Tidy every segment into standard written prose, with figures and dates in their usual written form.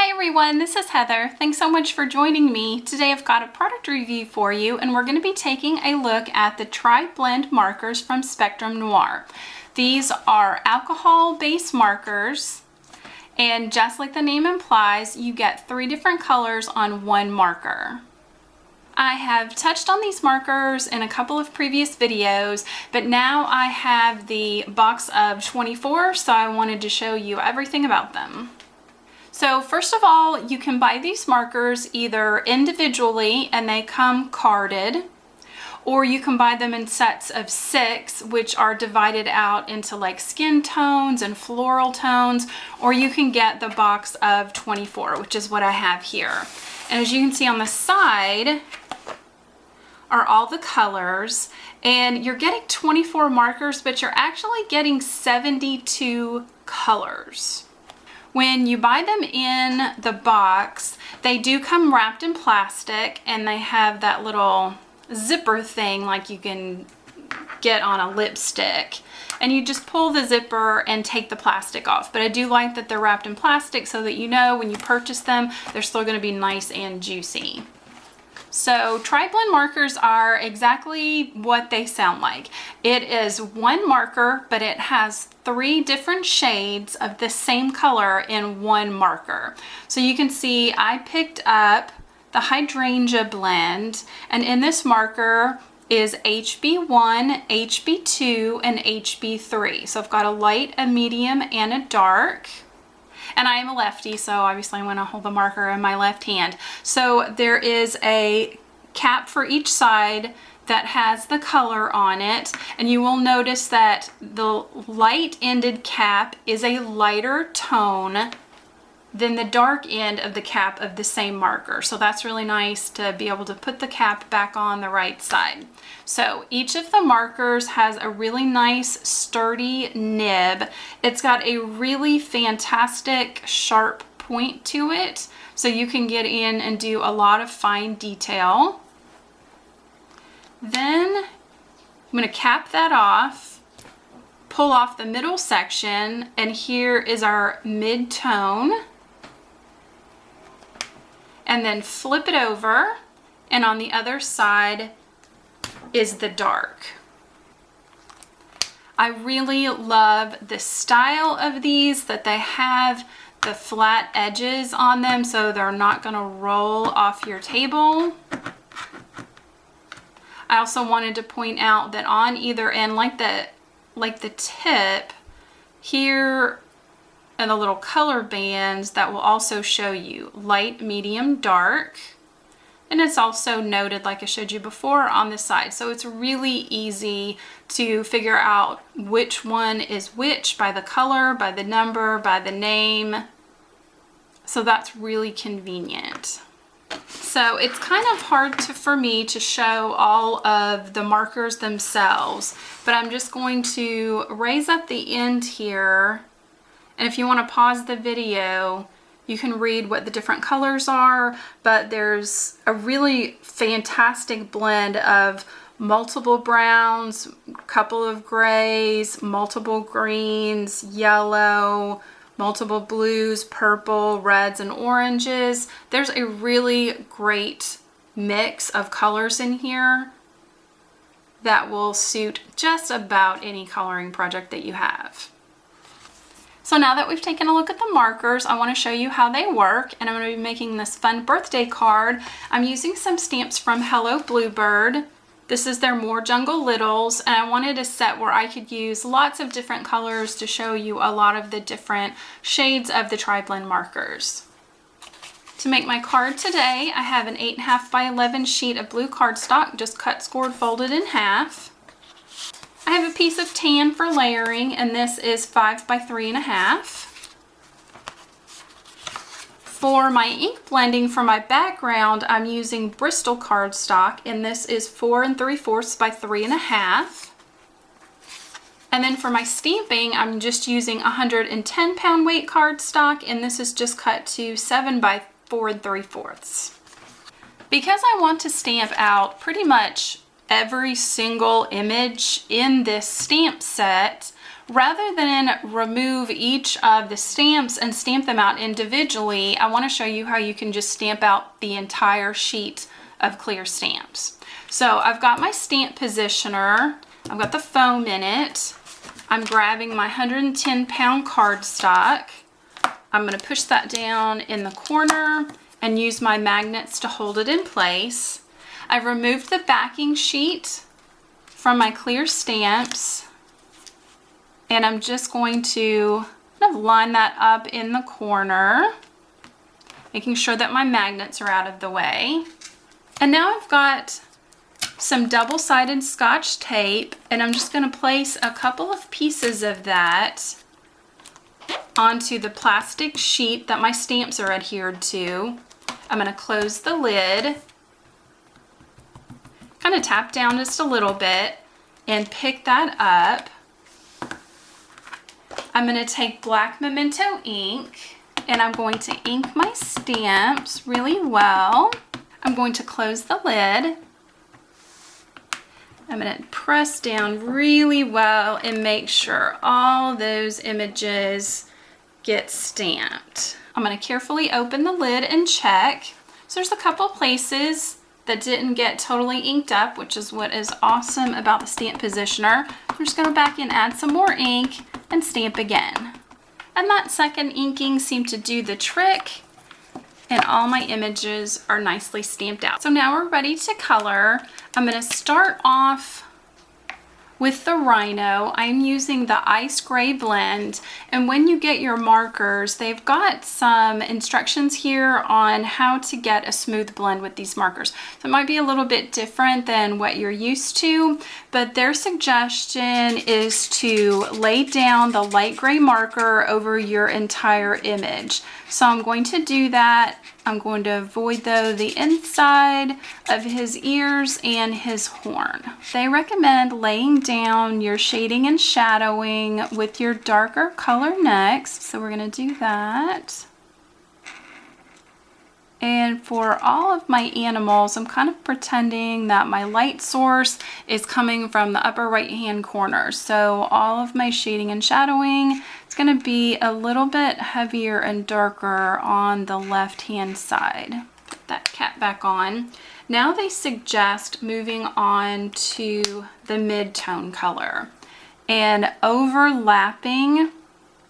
Hi everyone, this is Heather. Thanks so much for joining me. Today I've got a product review for you and we're going to be taking a look at the Tri-Blend markers from Spectrum Noir. These are alcohol-based markers and just like the name implies, you get 3 different colors on one marker. I have touched on these markers in a couple of previous videos, but now I have the box of 24, so I wanted to show you everything about them. So first of all, you can buy these markers either individually and they come carded, or you can buy them in sets of 6, which are divided out into like skin tones and floral tones, or you can get the box of 24, which is what I have here. And as you can see on the side are all the colors, and you're getting 24 markers, but you're actually getting 72 colors. When you buy them in the box, they do come wrapped in plastic and they have that little zipper thing like you can get on a lipstick. And you just pull the zipper and take the plastic off. But I do like that they're wrapped in plastic so that you know when you purchase them, they're still going to be nice and juicy. So Tri-Blend markers are exactly what they sound like. It is one marker, but it has 3 different shades of the same color in one marker. So you can see I picked up the Hydrangea blend, and in this marker is HB1, HB2, and HB3. So I've got a light, a medium, and a dark. And I am a lefty, so obviously I'm going to hold the marker in my left hand. So there is a cap for each side that has the color on it, and you will notice that the light-ended cap is a lighter tone than the dark end of the cap of the same marker. So that's really nice to be able to put the cap back on the right side. So each of the markers has a really nice sturdy nib. It's got a really fantastic sharp point to it, so you can get in and do a lot of fine detail. Then I'm going to cap that off, pull off the middle section, and here is our mid-tone. And then flip it over, and on the other side is the dark. I really love the style of these, that they have the flat edges on them so they're not going to roll off your table. I also wanted to point out that on either end, like the tip here, and the little color bands that will also show you light, medium, dark. And it's also noted, like I showed you before, on the side. So it's really easy to figure out which one is which by the color, by the number, by the name. So that's really convenient. So it's kind of hard for me to show all of the markers themselves, but I'm just going to raise up the end here. And if you want to pause the video, you can read what the different colors are, but there's a really fantastic blend of multiple browns, a couple of grays, multiple greens, yellow, multiple blues, purple, reds, and oranges. There's a really great mix of colors in here that will suit just about any coloring project that you have. So now that we've taken a look at the markers, I want to show you how they work, and I'm going to be making this fun birthday card. I'm using some stamps from Hello Bluebird. This is their More Jungle Littles, and I wanted a set where I could use lots of different colors to show you a lot of the different shades of the Tri-Blend markers. To make my card today, I have an 8.5 by 11 sheet of blue cardstock, just cut, scored, folded in half. I have a piece of tan for layering, and this is 5 by 3.5. For my ink blending for my background, I'm using Bristol cardstock, and this is 4 3/4 by 3.5. And then for my stamping, I'm just using 110 pound weight cardstock, and this is just cut to 7 by 4 3/4. Because I want to stamp out pretty much every single image in this stamp set, rather than remove each of the stamps and stamp them out individually, I want to show you how you can just stamp out the entire sheet of clear stamps. So I've got my stamp positioner, I've got the foam in it, I'm grabbing my 110-pound cardstock, I'm going to push that down in the corner and use my magnets to hold it in place. I've removed the backing sheet from my clear stamps, and I'm just going to kind of line that up in the corner, making sure that my magnets are out of the way. And now I've got some double-sided Scotch tape, and I'm just going to place a couple of pieces of that onto the plastic sheet that my stamps are adhered to. I'm going to close the lid, kind of tap down just a little bit, and pick that up. I'm going to take black Memento ink, and I'm going to ink my stamps really well. I'm going to close the lid. I'm going to press down really well and make sure all those images get stamped. I'm going to carefully open the lid and check. So there's a couple places that didn't get totally inked up, which is what is awesome about the stamp positioner. I'm just going to back in, add some more ink, and stamp again. And that second inking seemed to do the trick, and all my images are nicely stamped out. So now we're ready to color. I'm going to start off with the Rhino. I'm using the Ice Gray blend, and when you get your markers, they've got some instructions here on how to get a smooth blend with these markers. So it might be a little bit different than what you're used to, but their suggestion is to lay down the light gray marker over your entire image. So I'm going to do that. I'm going to avoid, though, the inside of his ears and his horn. They recommend laying down your shading and shadowing with your darker color next. So we're going to do that. And for all of my animals, I'm kind of pretending that my light source is coming from the upper right hand corner. So all of my shading and shadowing, it's going to be a little bit heavier and darker on the left hand side. Put that cap back on. Now they suggest moving on to the mid-tone color and overlapping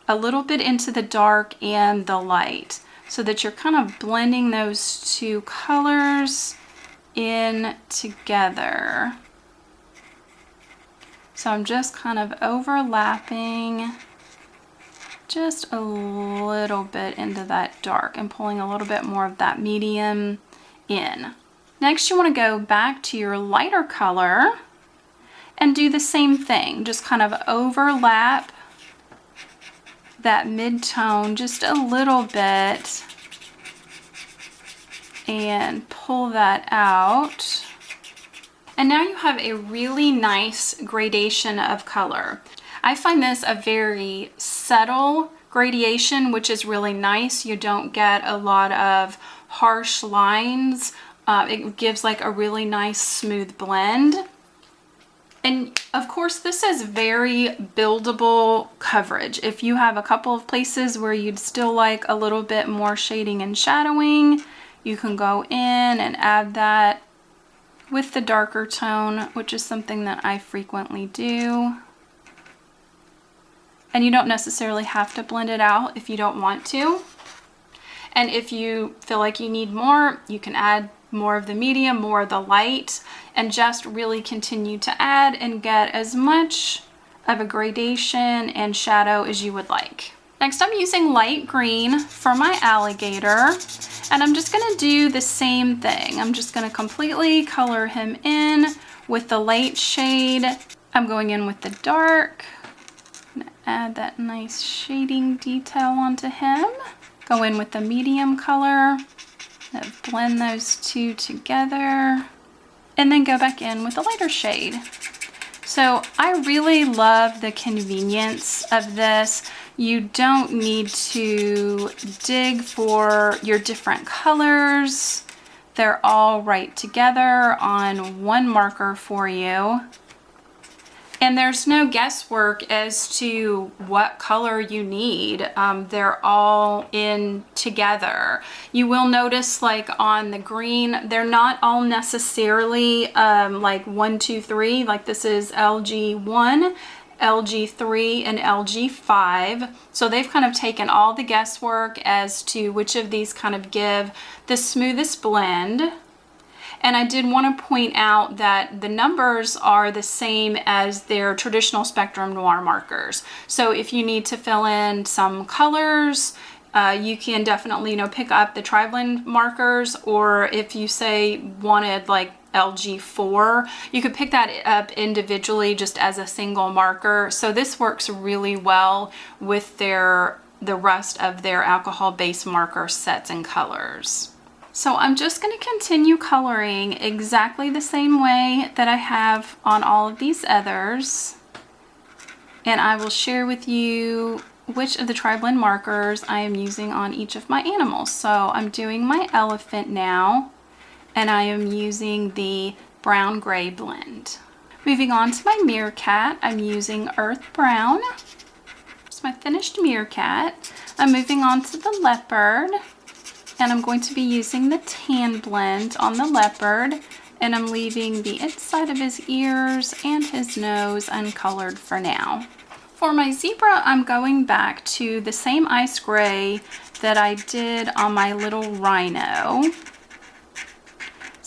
a little bit into the dark and the light, so that you're kind of blending those two colors in together. So I'm just kind of overlapping just a little bit into that dark and pulling a little bit more of that medium in. Next, you want to go back to your lighter color and do the same thing. Just kind of overlap that mid-tone just a little bit and pull that out. And now you have a really nice gradation of color. I find this a very subtle gradation, which is really nice. You don't get a lot of harsh lines. It gives like a really nice smooth blend. And of course, this is very buildable coverage. If you have a couple of places where you'd still like a little bit more shading and shadowing, you can go in and add that with the darker tone, which is something that I frequently do. And you don't necessarily have to blend it out if you don't want to. And if you feel like you need more, you can add more of the medium, more of the light, and just really continue to add and get as much of a gradation and shadow as you would like. Next, I'm using light green for my alligator, and I'm just going to do the same thing. I'm just going to completely color him in with the light shade. I'm going in with the dark. I'm going to add that nice shading detail onto him. Go in with the medium color. Blend those two together, and then go back in with a lighter shade. So I really love the convenience of this. You don't need to dig for your different colors. They're all right together on one marker for you. And there's no guesswork as to what color you need. They're all in together. You will notice, like on the green, they're not all necessarily like 1, 2, 3. Like this is LG1, LG3, and LG5. So they've kind of taken all the guesswork as to which of these kind of give the smoothest blend. And I did want to point out that the numbers are the same as their traditional Spectrum Noir markers. So if you need to fill in some colors, you can definitely, pick up the Tri-Blend markers, or if you say wanted like LG4, you could pick that up individually just as a single marker. So this works really well with the rest of their alcohol-based marker sets and colors. So I'm just going to continue coloring exactly the same way that I have on all of these others. And I will share with you which of the Tri-Blend markers I am using on each of my animals. So I'm doing my elephant now, and I am using the brown gray blend. Moving on to my meerkat, I'm using earth brown. It's my finished meerkat. I'm moving on to the leopard, and I'm going to be using the tan blend on the leopard, and I'm leaving the inside of his ears and his nose uncolored for now. For my zebra, I'm going back to the same ice gray that I did on my little rhino.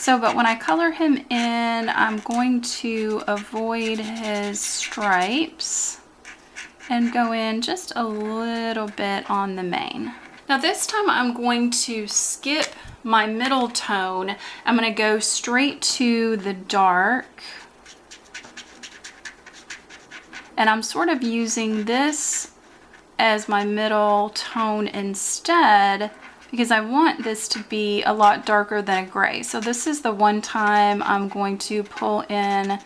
But when I color him in, I'm going to avoid his stripes and go in just a little bit on the mane. Now this time I'm going to skip my middle tone. I'm going to go straight to the dark. And I'm sort of using this as my middle tone instead, because I want this to be a lot darker than a gray. So this is the one time I'm going to pull in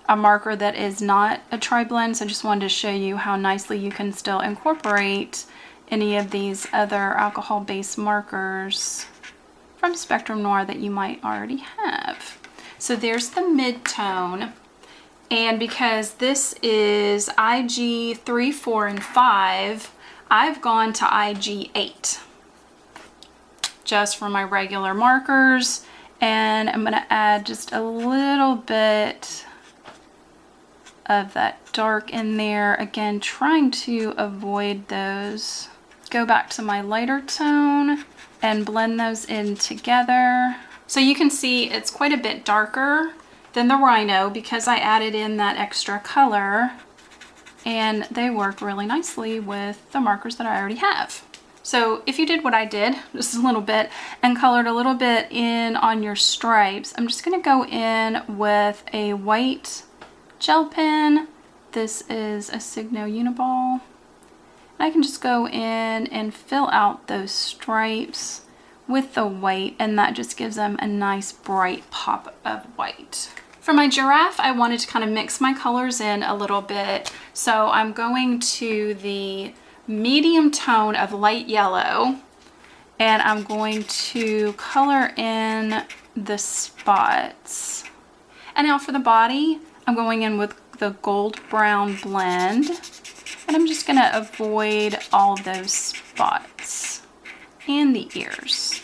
a marker that is not a tri-blend. So I just wanted to show you how nicely you can still incorporate any of these other alcohol-based markers from Spectrum Noir that you might already have. So there's the mid-tone, and because this is IG 3, 4, and 5, I've gone to IG 8 just for my regular markers, and I'm going to add just a little bit of that dark in there, again trying to avoid those. Go back to my lighter tone and blend those in together. So you can see it's quite a bit darker than the rhino because I added in that extra color, and they work really nicely with the markers that I already have. So if you did what I did, just a little bit, and colored a little bit in on your stripes, I'm just going to go in with a white gel pen. This is a Signo Uniball. I can just go in and fill out those stripes with the white, and that just gives them a nice bright pop of white. For my giraffe, I wanted to kind of mix my colors in a little bit, so I'm going to the medium tone of light yellow, and I'm going to color in the spots. And now for the body, I'm going in with the gold brown blend, and I'm just going to avoid all those spots and the ears.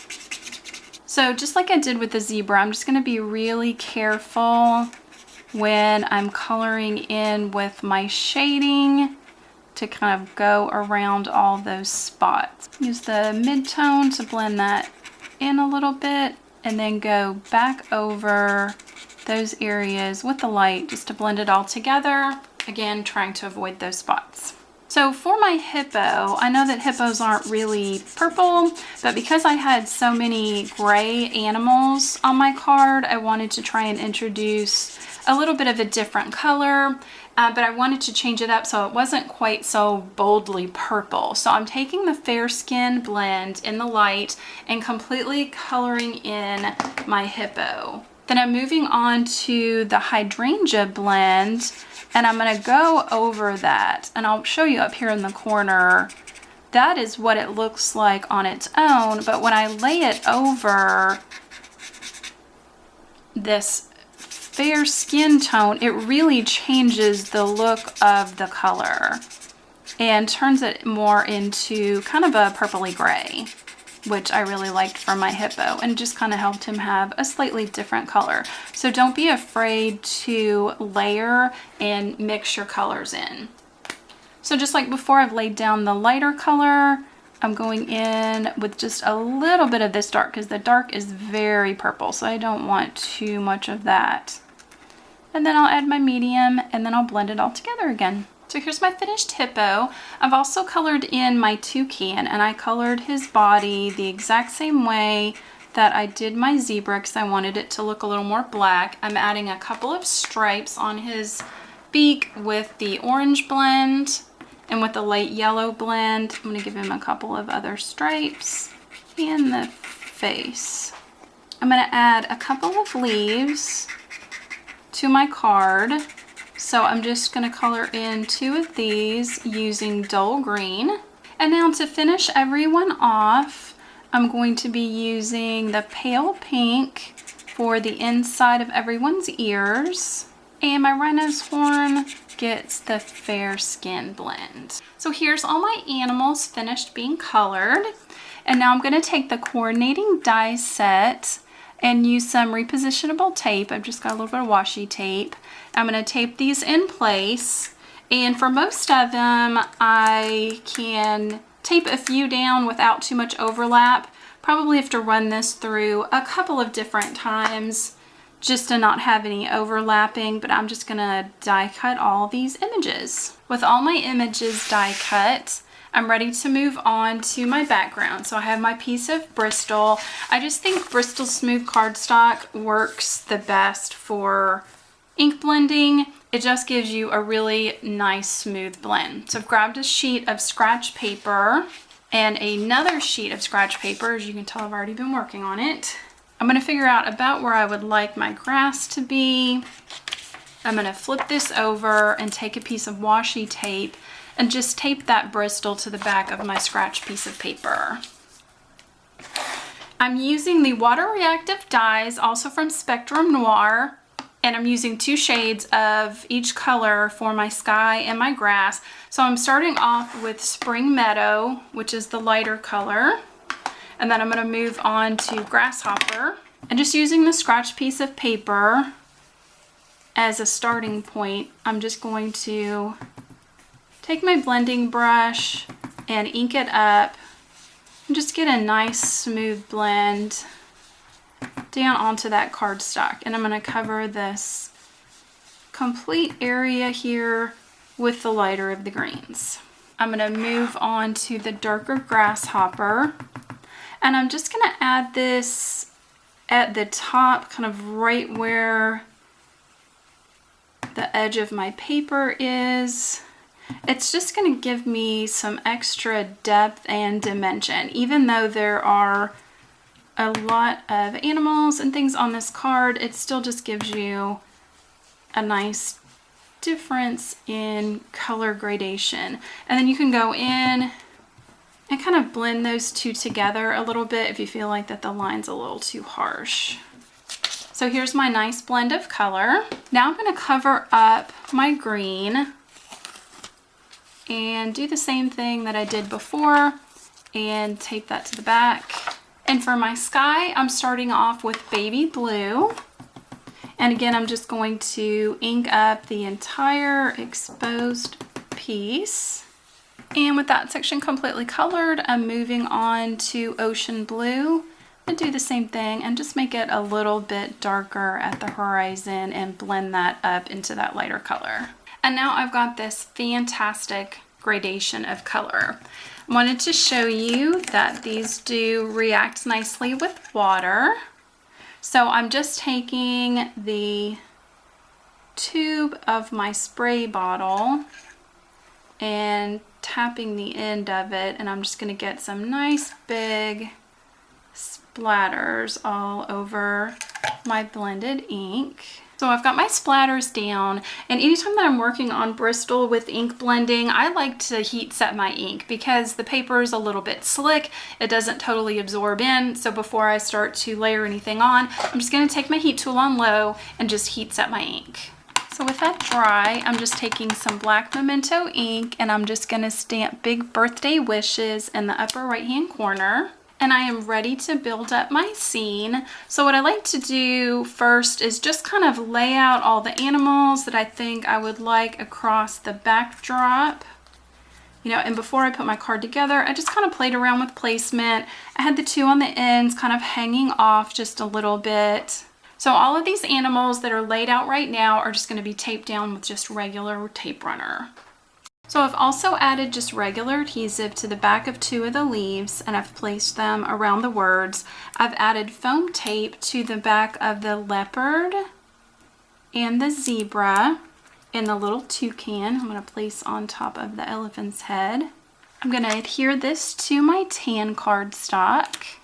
So just like I did with the zebra, I'm just going to be really careful when I'm coloring in with my shading to kind of go around all those spots. Use the mid-tone to blend that in a little bit, and then go back over those areas with the light just to blend it all together. Again, trying to avoid those spots. So for my hippo, I know that hippos aren't really purple, but because I had so many gray animals on my card, I wanted to try and introduce a little bit of a different color, but I wanted to change it up so it wasn't quite so boldly purple. So I'm taking the fair skin blend in the light and completely coloring in my hippo. Then I'm moving on to the hydrangea blend, and I'm going to go over that, and I'll show you up here in the corner. That is what it looks like on its own, but when I lay it over this fair skin tone, it really changes the look of the color and turns it more into kind of a purpley gray, which I really liked for my hippo, and just kind of helped him have a slightly different color. So don't be afraid to layer and mix your colors in. So just like before, I've laid down the lighter color. I'm going in with just a little bit of this dark because the dark is very purple, so I don't want too much of that. And then I'll add my medium, and then I'll blend it all together again. So here's my finished hippo. I've also colored in my toucan, and I colored his body the exact same way that I did my zebra because I wanted it to look a little more black. I'm adding a couple of stripes on his beak with the orange blend and with the light yellow blend. I'm going to give him a couple of other stripes and the face. I'm going to add a couple of leaves to my card. So I'm just going to color in 2 of these using dull green. And now to finish everyone off, I'm going to be using the pale pink for the inside of everyone's ears. And my rhino's horn gets the fair skin blend. So here's all my animals finished being colored. And now I'm going to take the coordinating die set and use some repositionable tape. I've just got a little bit of washi tape. I'm going to tape these in place. And for most of them, I can tape a few down without too much overlap. Probably have to run this through a couple of different times just to not have any overlapping, but I'm just gonna die cut all these images. With all my images die cut, I'm ready to move on to my background. So I have my piece of Bristol. I just think Bristol Smooth cardstock works the best for ink blending. It just gives you a really nice smooth blend. So I've grabbed a sheet of scratch paper and another sheet of scratch paper. As you can tell, I've already been working on it. I'm going to figure out about where I would like my grass to be. I'm going to flip this over and take a piece of washi tape and just tape that Bristol to the back of my scratch piece of paper. I'm using the water reactive dyes, also from Spectrum Noir, and I'm using 2 shades of each color for my sky and my grass. So I'm starting off with Spring Meadow, which is the lighter color. And then I'm going to move on to Grasshopper. And just using the scratch piece of paper as a starting point, I'm just going to take my blending brush and ink it up and just get a nice smooth blend down onto that cardstock. And I'm going to cover this complete area here with the lighter of the greens. I'm going to move on to the darker Grasshopper. And I'm just going to add this at the top, kind of right where the edge of my paper is. It's just going to give me some extra depth and dimension. Even though there are a lot of animals and things on this card, it still just gives you a nice difference in color gradation. And then you can go in and kind of blend those two together a little bit if you feel like that the line's a little too harsh. So here's my nice blend of color. Now I'm going to cover up my green and do the same thing that I did before and tape that to the back. And for my sky, I'm starting off with Baby Blue. And again, I'm just going to ink up the entire exposed piece. And with that section completely colored, I'm moving on to Ocean Blue and do the same thing and just make it a little bit darker at the horizon and blend that up into that lighter color. And now I've got this fantastic gradation of color. I wanted to show you that these do react nicely with water. So I'm just taking the tube of my spray bottle and tapping the end of it, and I'm just going to get some nice big splatters all over my blended ink. So I've got my splatters down, and anytime that I'm working on Bristol with ink blending, I like to heat set my ink because the paper is a little bit slick. It doesn't totally absorb in. So before I start to layer anything on, I'm just going to take my heat tool on low and just heat set my ink. So with that dry, I'm just taking some black Memento ink and I'm just going to stamp big birthday wishes in the upper right hand corner. And I am ready to build up my scene. So what I like to do first is just kind of lay out all the animals that I think I would like across the backdrop. You know, and before I put my card together, I just kind of played around with placement. I had the two on the ends kind of hanging off just a little bit. So all of these animals that are laid out right now are just going to be taped down with just regular tape runner. So I've also added just regular adhesive to the back of two of the leaves and I've placed them around the words. I've added foam tape to the back of the leopard and the zebra and the little toucan I'm going to place on top of the elephant's head. I'm going to adhere this to my tan cardstock.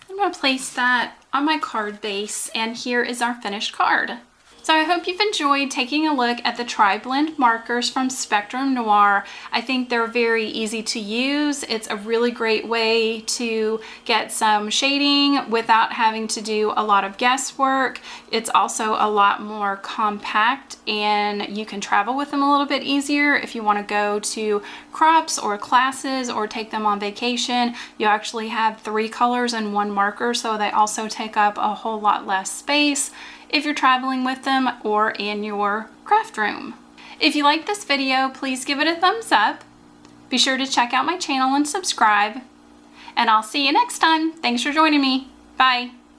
I'm going to place that on my card base, and here is our finished card. So I hope you've enjoyed taking a look at the Tri-Blend markers from Spectrum Noir. I think they're very easy to use. It's a really great way to get some shading without having to do a lot of guesswork. It's also a lot more compact and you can travel with them a little bit easier if you want to go to crops or classes or take them on vacation. You actually have 3 colors and 1 marker, so they also take up a whole lot less space if you're traveling with them or in your craft room. If you like this video, please give it a thumbs up. Be sure to check out my channel and subscribe. And I'll see you next time. Thanks for joining me. Bye.